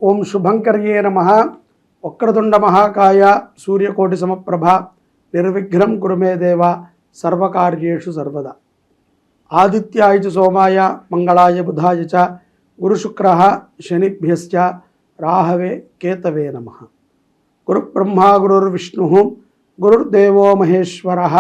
ఓం శుభంకర్యే నమః. వక్రతుండ మహాకాయ సూర్యకోటి సమప్రభ నిర్విఘ్నం కురు మే దేవ సర్వకార్యేషు సర్వదా. ఆదిత్యాయ చ సోమాయ మంగళాయ బుధాయ చ గురుశుక్రః శనిభ్యశ్చ రాహవే కేతవే నమః. గురుబ్రహ్మ గురుర్విష్ణుః గురుర్దేవో మహేశ్వరః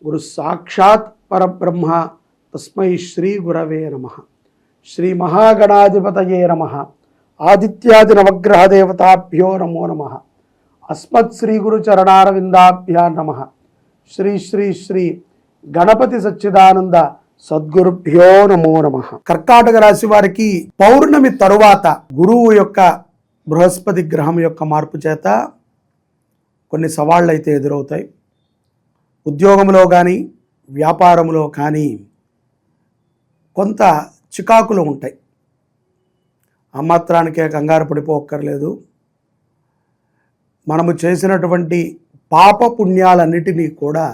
గురు సాక్షాత్ పరబ్రహ్మ తస్మై శ్రీ గురవే నమః. శ్రీ మహాగణాధిపతయే నమః. ఆదిత్యాది నవగ్రహ దేవతాభ్యో నమో నమః. అస్మత్ శ్రీ గురు చరణారవిందాభ్యా నమః. శ్రీ శ్రీ శ్రీ గణపతి సచ్చిదానంద సద్గురుభ్యో నమో నమః. కర్కాటక రాశి వారికి పౌర్ణమి తరువాత గురువు యొక్క బృహస్పతి గ్రహం యొక్క మార్పు చేత కొన్ని సవాళ్ళు అయితే ఎదురవుతాయి. ఉద్యోగంలో కానీ వ్యాపారంలో కానీ కొంత చికాకులు ఉంటాయి. ఆ మాత్రానికే కంగారు పడిపోక్కర్లేదు. మనము చేసినటువంటి పాప పుణ్యాలన్నిటినీ కూడా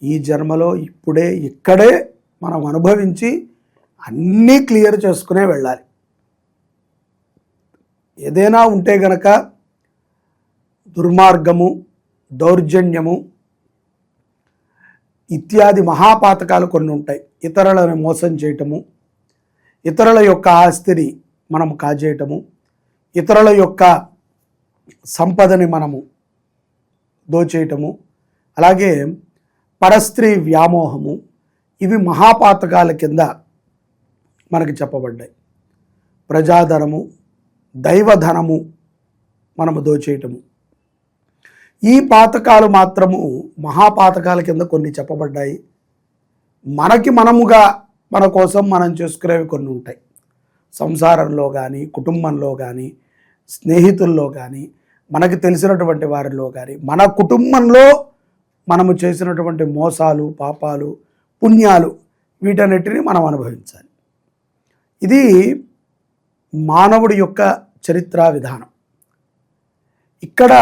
ఈ జన్మలో ఇప్పుడే ఇక్కడే మనం అనుభవించి అన్నీ క్లియర్ చేసుకునే వెళ్ళాలి. ఏదైనా ఉంటే గనక దుర్మార్గము, దౌర్జన్యము ఇత్యాది మహాపాతకాలు కొన్ని ఉంటాయి. ఇతరులను మోసం చేయటము, ఇతరుల యొక్క ఆస్తిని మనము కాజేయటము, ఇతరుల యొక్క సంపదని మనము దోచేయటము, అలాగే పరస్త్రీ వ్యామోహము, ఇవి మహాపాతకాల కింద మనకి చెప్పబడ్డాయి. ప్రజాధనము, దైవధనము మనము దోచేయటము, ఈ పాతకాలు మాత్రము మహాపాతకాల కింద కొన్ని చెప్పబడ్డాయి. మనకి మనముగా మన కోసం మనం చేసుకునేవి కొన్ని ఉంటాయి. సంసారంలో కానీ, కుటుంబంలో కానీ, స్నేహితుల్లో కానీ, మనకి తెలిసినటువంటి వారిలో కానీ, మన కుటుంబంలో మనము చేసినటువంటి మోసాలు, పాపాలు, పుణ్యాలు వీటన్నిటిని మనం అనుభవించాలి. ఇది మానవుడి యొక్క చరిత్రా విధానం. ఇక్కడ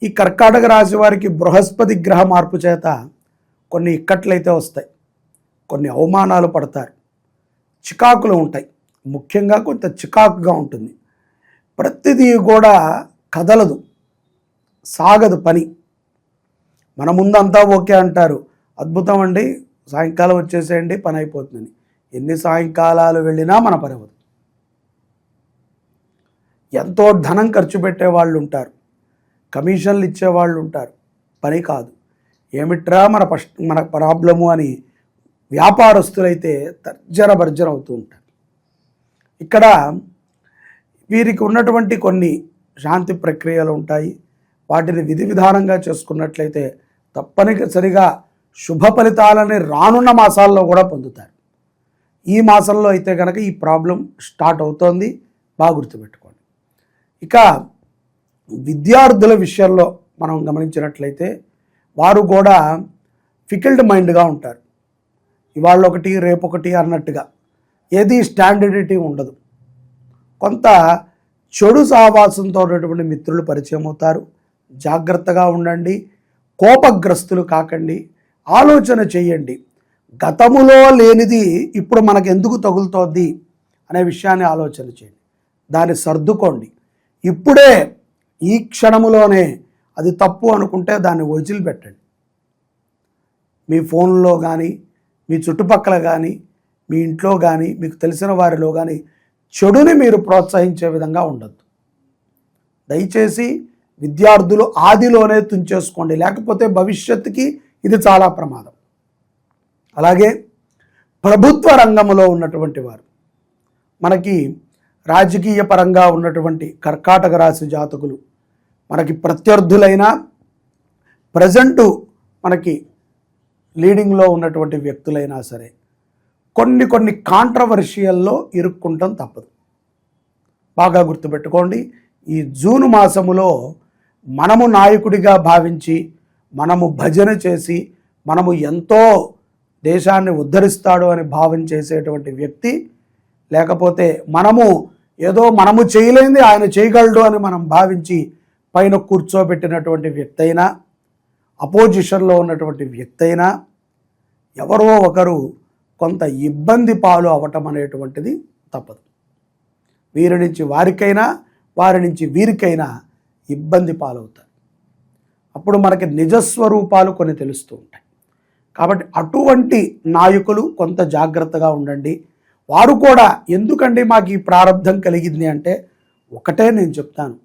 ఈ కర్కాటక రాశి వారికి బృహస్పతి గ్రహ మార్పు చేత కొన్ని ఇక్కట్లయితే వస్తాయి, కొన్ని అవమానాలు పడతారు, చికాకులు ఉంటాయి. ముఖ్యంగా కొంత చికాకుగా ఉంటుంది. ప్రతిదీ కూడా కదలదు, సాగదు పని. మన ముందంతా ఓకే అంటారు, అద్భుతం అండి, సాయంకాలం వచ్చేసేయండి, పని అయిపోతుంది. ఎన్ని సాయంకాలాలు వెళ్ళినా మన పని అవ్వదు. ఎంతో ధనం ఖర్చు పెట్టేవాళ్ళు ఉంటారు, కమిషన్లు ఇచ్చేవాళ్ళు ఉంటారు, పని కాదు. ఏమిట్రా మన ప్రాబ్లము అని వ్యాపారస్తులైతే తర్జన భర్జన అవుతూ ఉంటారు. ఇక్కడ వీరికి ఉన్నటువంటి కొన్ని శాంతి ప్రక్రియలు ఉంటాయి. వాటిని విధి విధానంగా చేసుకున్నట్లయితే తప్పనిసరిగా శుభ ఫలితాలని రానున్న మాసాల్లో కూడా పొందుతారు. ఈ మాసంలో అయితే కనుక ఈ ప్రాబ్లం స్టార్ట్ అవుతోంది, బాగా గుర్తుపెట్టుకోండి. ఇక విద్యార్థుల విషయంలో మనం గమనించినట్లయితే వారు కూడా ఫికిల్డ్ మైండ్గా ఉంటారు. ఇవాళ ఒకటి రేపొకటి అన్నట్టుగా ఏది స్టాండర్డిటీ ఉండదు. కొంత చెడు సహవాసంతో ఉన్నటువంటి మిత్రులు పరిచయం అవుతారు. జాగ్రత్తగా ఉండండి, కోపగ్రస్తులు కాకండి, ఆలోచన చేయండి. గతములో లేనిది ఇప్పుడు మనకు ఎందుకు తగులుతోంది అనే విషయాన్ని ఆలోచన చేయండి, దాన్ని సర్దుకోండి. ఇప్పుడే ఈ క్షణములోనే అది తప్పు అనుకుంటే దాన్ని వదిలిపెట్టండి. మీ ఫోన్లో కానీ, మీ చుట్టుపక్కల కానీ, మీ ఇంట్లో కానీ, మీకు తెలిసిన వారిలో కానీ చెడుని మీరు ప్రోత్సహించే విధంగా ఉండద్దు. దయచేసి విద్యార్థులు ఆదిలోనే తుంచేసుకోండి, లేకపోతే భవిష్యత్తుకి ఇది చాలా ప్రమాదం. అలాగే ప్రభుత్వ రంగంలో ఉన్నటువంటి వారు, మనకి రాజకీయ పరంగా ఉన్నటువంటి కర్కాటక రాశి జాతకులు, మనకి ప్రత్యర్థులైన ప్రజెంటు మనకి లీడింగ్లో ఉన్నటువంటి వ్యక్తులైనా సరే కొన్ని కాంట్రవర్షియల్లో ఇరుక్కుంటాం తప్పదు. బాగా గుర్తుపెట్టుకోండి. ఈ జూన్ మాసములో మనము నాయకుడిగా భావించి, మనము భజన చేసి, మనము ఎంతో దేశాన్ని ఉద్ధరిస్తాడు అని భావన చేసేటువంటి వ్యక్తి, లేకపోతే మనము చేయలేనిది ఆయన చేయగలడు అని మనం భావించి పైన కూర్చోబెట్టినటువంటి వ్యక్తి అయినా, అపోజిషన్లో ఉన్నటువంటి వ్యక్తి అయినా ఎవరో ఒకరు కొంత ఇబ్బంది పాలు అవ్వటం అనేటువంటిది తప్పదు. వీరి నుంచి వారికైనా, వారి నుంచి వీరికైనా ఇబ్బంది పాలవుతారు. అప్పుడు మనకి నిజస్వరూపాలు కొన్ని తెలుస్తూ ఉంటాయి. కాబట్టి అటువంటి నాయకులు కొంత జాగ్రత్తగా ఉండండి. వారు కూడా ఎందుకండి మాకు ఈ ప్రారంధం కలిగింది అంటే ఒకటే నేను చెప్తాను,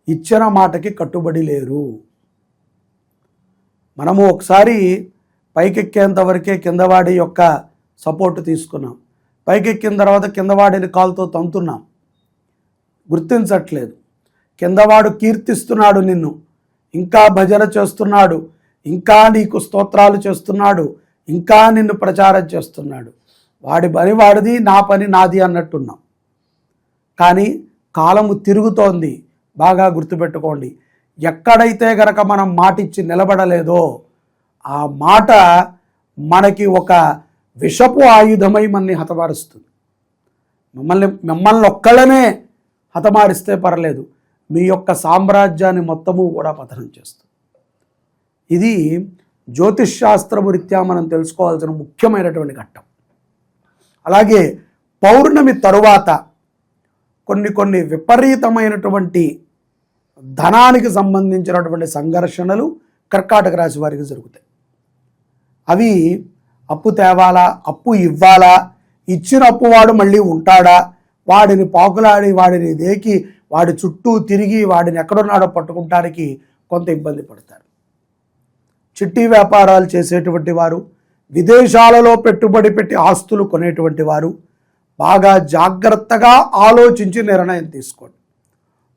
ఇచ్చిన మాటకి కట్టుబడి లేరు. మనము ఒకసారి పైకెక్కేంత వరకే కిందవాడి యొక్క సపోర్ట్ తీసుకున్నాం. పైకెక్కిన తర్వాత కిందవాడిని కాలుతో తంతున్నాం, గుర్తించట్లేదు. కిందవాడు కీర్తిస్తున్నాడు నిన్ను, ఇంకా భజన చేస్తున్నాడు, ఇంకా నీకు స్తోత్రాలు చేస్తున్నాడు, ఇంకా నిన్ను ప్రచారం చేస్తున్నాడు. వాడి పని వాడిది, నా పని నాది అన్నట్టున్నాం. కానీ కాలము తిరుగుతోంది. బాగా గుర్తుపెట్టుకోండి, ఎక్కడైతే గనక మనం మాట ఇచ్చి నిలబడలేదో ఆ మాట మనకి ఒక విషపు ఆయుధమై మనని హతమారుస్తుంది. మిమ్మల్ని ఒక్కళ్ళనే హతమారిస్తే పర్లేదు, మీ యొక్క సామ్రాజ్యాన్ని మొత్తము కూడా పతనం చేస్తుంది. ఇది జ్యోతిష్ శాస్త్రము రీత్యా మనం తెలుసుకోవాల్సిన ముఖ్యమైనటువంటి ఘట్టం. అలాగే పౌర్ణమి తరువాత కొన్ని విపరీతమైనటువంటి ధనానికి సంబంధించినటువంటి సంఘర్షణలు కర్కాటక రాశి వారికి జరుగుతాయి. అవి అప్పు తేవాలా, అప్పు ఇవ్వాలా, ఇచ్చిన అప్పు వాడు మళ్ళీ ఉంటాడా, వాడిని పాకులాడి వాడిని దేకి వాడి చుట్టూ తిరిగి వాడిని ఎక్కడున్నాడో పట్టుకుంటానికి కొంత ఇబ్బంది పడతారు. చిట్టి వ్యాపారాలు చేసేటువంటి వారు, విదేశాలలో పెట్టుబడి పెట్టి ఆస్తులు కొనేటువంటి వారు బాగా జాగ్రత్తగా ఆలోచించి నిర్ణయం తీసుకోండి.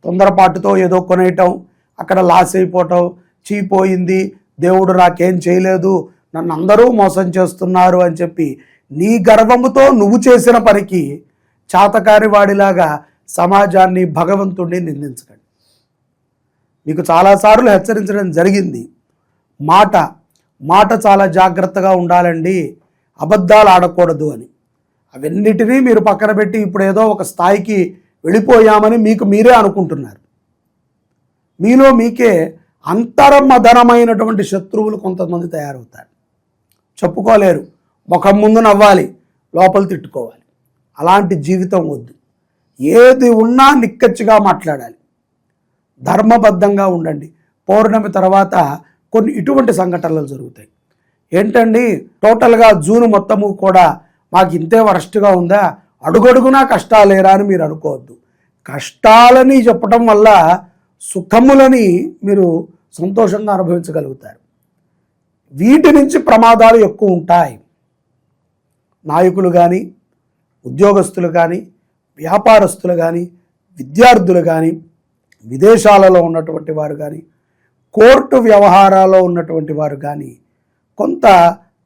తొందరపాటుతో ఏదో కొనేయటం, అక్కడ లాస్ అయిపోవటం, చీపోయింది, దేవుడు నాకేం చేయలేదు, నన్ను అందరూ మోసం చేస్తున్నారు అని చెప్పి నీ గర్వముతో నువ్వు చేసిన పనికి చాతకారి వాడిలాగా సమాజాన్ని, భగవంతుడిని నిందించకండి. మీకు చాలాసార్లు హెచ్చరించడం జరిగింది. మాట చాలా జాగ్రత్తగా ఉండాలండి, అబద్ధాలు ఆడకూడదు అని. అవన్నిటినీ మీరు పక్కన పెట్టి ఇప్పుడు ఏదో ఒక స్థాయికి వెళ్ళిపోయామని మీకు మీరే అనుకుంటున్నారు. మీలో మీకే అంతర్మదనమైనటువంటి శత్రువులు కొంతమంది తయారవుతారు. చెప్పుకోలేరు, ముఖం ముందు నవ్వాలి, లోపల తిట్టుకోవాలి. అలాంటి జీవితం వద్దు. ఏది ఉన్నా నిక్కచ్చిగా మాట్లాడాలి, ధర్మబద్ధంగా ఉండండి. పౌర్ణమి తర్వాత కొన్ని ఇటువంటి సంఘటనలు జరుగుతాయి. ఏంటండి, టోటల్గా జూన్ మొత్తము కూడా మాకు ఇంతే వరస్ట్గా ఉందా, అడుగడుగునా కష్టాలేరా అని మీరు అనుకోవద్దు. కష్టాలని చెప్పటం వల్ల సుఖములని మీరు సంతోషంగా అనుభవించగలుగుతారు. వీటి నుంచి ప్రమాదాలు ఎక్కువ ఉంటాయి. నాయకులు కానీ, ఉద్యోగస్తులు కానీ, వ్యాపారస్తులు కానీ, విద్యార్థులు కానీ, విదేశాలలో ఉన్నటువంటి వారు కానీ, కోర్టు వ్యవహారాల్లో ఉన్నటువంటి వారు కానీ కొంత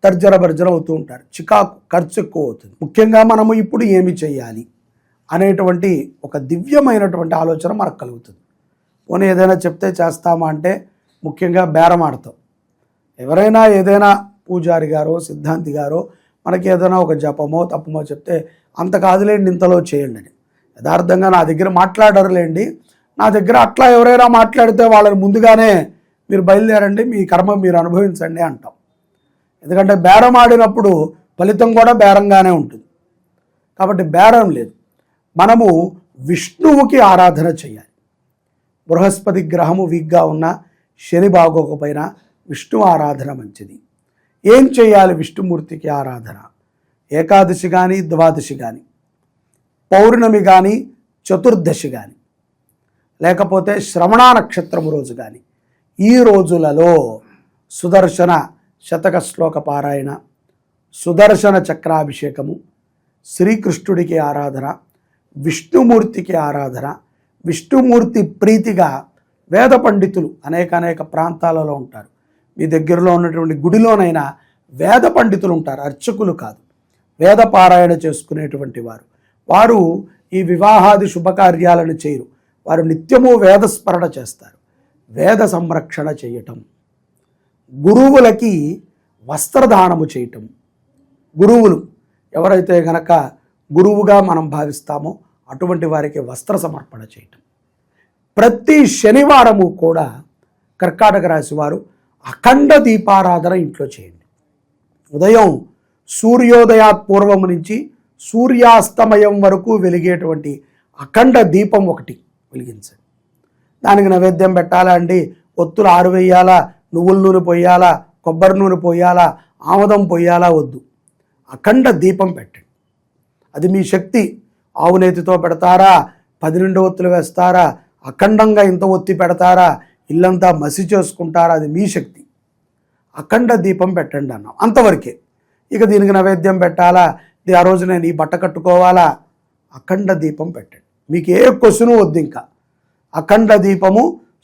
తర్జన భర్జన అవుతూ ఉంటారు. చికాకు, ఖర్చు ఎక్కువ అవుతుంది. ముఖ్యంగా మనము ఇప్పుడు ఏమి చేయాలి అనేటువంటి ఒక దివ్యమైనటువంటి ఆలోచన మనకు కలుగుతుంది. పోనీ ఏదైనా చెప్తే చేస్తామా అంటే ముఖ్యంగా బేరం ఆడతాం. ఎవరైనా ఏదైనా పూజారి గారో సిద్ధాంతి గారో మనకి ఏదైనా ఒక జపమో తప్పమో చెప్తే అంత కాదులేండి, ఇంతలో చేయండి అని. యథార్థంగా నా దగ్గర మాట్లాడరులేండి, నా దగ్గర అట్లా ఎవరైనా మాట్లాడితే వాళ్ళని ముందుగానే మీరు బయలుదేరండి, మీ కర్మ మీరు అనుభవించండి అంటాం. ఎందుకంటే బేరం ఆడినప్పుడు ఫలితం కూడా బేరంగానే ఉంటుంది. కాబట్టి బేరం లేదు. మనము విష్ణువుకి ఆరాధన చేయాలి. బృహస్పతి గ్రహము వీక్గా ఉన్న, శని బాగోకపోయినా విష్ణు ఆరాధన మంచిది. ఏం చేయాలి విష్ణుమూర్తికి ఆరాధన? ఏకాదశి కానీ, ద్వాదశి కానీ, పౌర్ణమి కానీ, చతుర్దశి కానీ, లేకపోతే శ్రవణ నక్షత్రము రోజు కానీ, ఈ రోజులలో సుదర్శన శతక శ్లోక పారాయణ, సుదర్శన చక్రాభిషేకము, శ్రీకృష్ణుడికి ఆరాధన, విష్ణుమూర్తికి ఆరాధన, విష్ణుమూర్తి ప్రీతిగా వేద పండితులు అనేక ప్రాంతాలలో ఉంటారు. మీ దగ్గరలో ఉన్నటువంటి గుడిలోనైనా వేద పండితులు ఉంటారు, అర్చకులు కాదు, వేద పారాయణ చేసుకునేటువంటి వారు ఈ వివాహాది శుభకార్యాలను చేయరు. వారు నిత్యము వేదస్మరణ చేస్తారు. వేద సంరక్షణ చేయటం, గురువులకి వస్త్రదానము చేయటం, గురువులు ఎవరైతే గనక గురువుగా మనం భావిస్తామో అటువంటి వారికి వస్త్ర సమర్పణ చేయటం. ప్రతి శనివారము కూడా కర్కాటక రాశి వారు అఖండ దీపారాధన ఇంట్లో చేయండి. ఉదయం సూర్యోదయాత్ పూర్వము నుంచి సూర్యాస్తమయం వరకు వెలిగేటువంటి అఖండ దీపం ఒకటి వెలిగించండి. దానికి నైవేద్యం పెట్టాలా అండి, ఒత్తులు 6 వేయాలా, నువ్వుల నూనె పోయాలా, కొబ్బరి నూనె పోయాలా, ఆముదం పోయాలా, వద్దు. అఖండ దీపం పెట్టండి. అది మీ శక్తి. ఆవు నేతితో పెడతారా, 12 ఒత్తులు వేస్తారా, అఖండంగా ఇంత ఒత్తి పెడతారా, ఇల్లంతా మసి చేసుకుంటారా, అది మీ శక్తి. అఖండ దీపం పెట్టండి అన్నాం, అంతవరకే. ఇక దీనికి నైవేద్యం పెట్టాలా, ఆ రోజు నేను ఈ బట్ట కట్టుకోవాలా, అఖండ దీపం పెట్టండి. మీకు ఏ క్వశ్చను వద్దు. ఇంకా అఖండ దీపము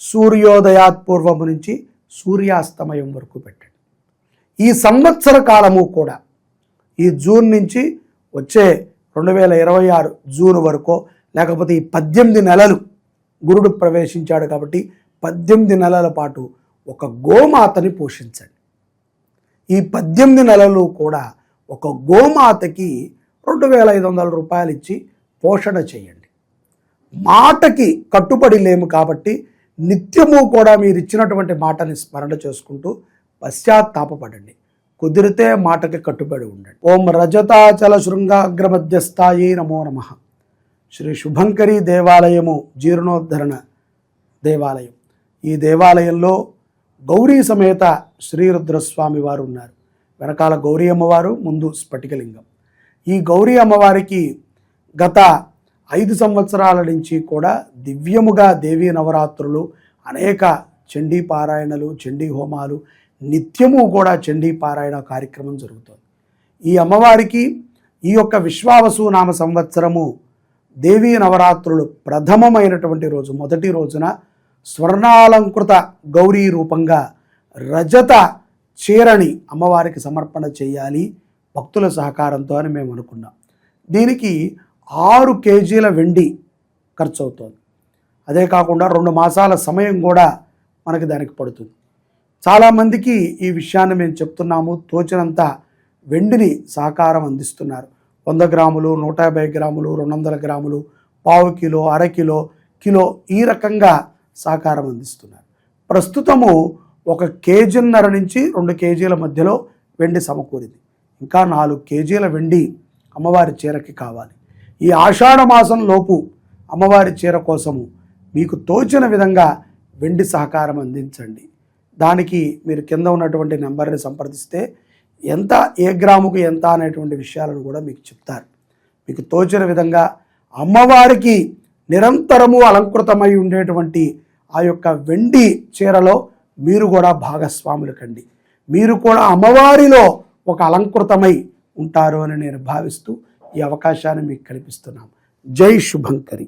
సూర్యోదయాత్పూర్వము నుంచి సూర్యాస్తమయం వరకు పెట్టండి. ఈ సంవత్సర కాలము కూడా ఈ జూన్ నుంచి వచ్చే 2026 జూన్ వరకు, లేకపోతే ఈ 18 నెలలు గురుడు ప్రవేశించాడు కాబట్టి 18 నెలల పాటు ఒక గోమాతని పోషించండి. ఈ 18 నెలలు కూడా ఒక గోమాతకి 2500 రూపాయలు ఇచ్చి పోషణ చేయండి. మాటకి కట్టుబడి లేము కాబట్టి నిత్యము కూడా మీరు ఇచ్చినటువంటి మాటని స్మరణ చేసుకుంటూ పశ్చాత్తాపపడండి. కుదిరితే మాటకి కట్టుబడి ఉండండి. ఓం రజతాచల శృంగాగ్రమధ్యస్థాయి నమో నమః. శ్రీ శుభంకరి దేవాలయము జీర్ణోద్ధరణ దేవాలయం. ఈ దేవాలయంలో గౌరీ సమేత శ్రీరుద్రస్వామి వారు ఉన్నారు. వెనకాల గౌరీ అమ్మవారు, ముందు స్ఫటికలింగం. ఈ గౌరీ అమ్మవారికి గత 5 సంవత్సరాల నుంచి కూడా దివ్యముగా దేవీ నవరాత్రులు, అనేక చండీ పారాయణలు, చండీ హోమాలు, నిత్యము కూడా చండీ పారాయణ కార్యక్రమం జరుగుతుంది. ఈ అమ్మవారికి ఈ యొక్క విశ్వావసు నామ సంవత్సరము దేవీ నవరాత్రులు ప్రథమమైనటువంటి రోజు, మొదటి రోజున స్వర్ణాలంకృత గౌరీ రూపంగా రజత చీరని అమ్మవారికి సమర్పణ చేయాలి భక్తుల సహకారంతో అని మేము అనుకున్నాం. దీనికి 6 కేజీల వెండి ఖర్చు అవుతుంది. అదే కాకుండా 2 మాసాల సమయం కూడా మనకి దానికి పడుతుంది. చాలామందికి ఈ విషయాన్ని మేము చెప్తున్నాము. తోచినంత వెండిని సహకారం అందిస్తున్నారు. 100 గ్రాములు, 150 గ్రాములు, 200 గ్రాములు, పావు కిలో, అర కిలో, కిలో, ఈ రకంగా సహకారం అందిస్తున్నారు. ప్రస్తుతము 1 కేజీన్నర నుంచి 2 కేజీల మధ్యలో వెండి సమకూరింది. ఇంకా 4 కేజీల వెండి అమ్మవారి చీరకి కావాలి. ఈ ఆషాఢ మాసం లోపు అమ్మవారి చీర కోసము మీకు తోచిన విధంగా వెండి సహకారం అందించండి. దానికి మీరు కింద ఉన్నటువంటి నెంబర్ని సంప్రదిస్తే ఎంత, ఏ గ్రాముకు ఎంత అనేటువంటి విషయాలను కూడా మీకు చెప్తారు. మీకు తోచిన విధంగా అమ్మవారికి నిరంతరము అలంకృతమై ఉండేటువంటి ఆ యొక్క వెండి చీరలో మీరు కూడా భాగస్వాములు కండి. మీరు కూడా అమ్మవారిలో ఒక అలంకృతమై ఉంటారు అని నేను భావిస్తూ ఈ అవకాశాన్ని మీకు కల్పిస్తున్నాను. జై శుభంకరి.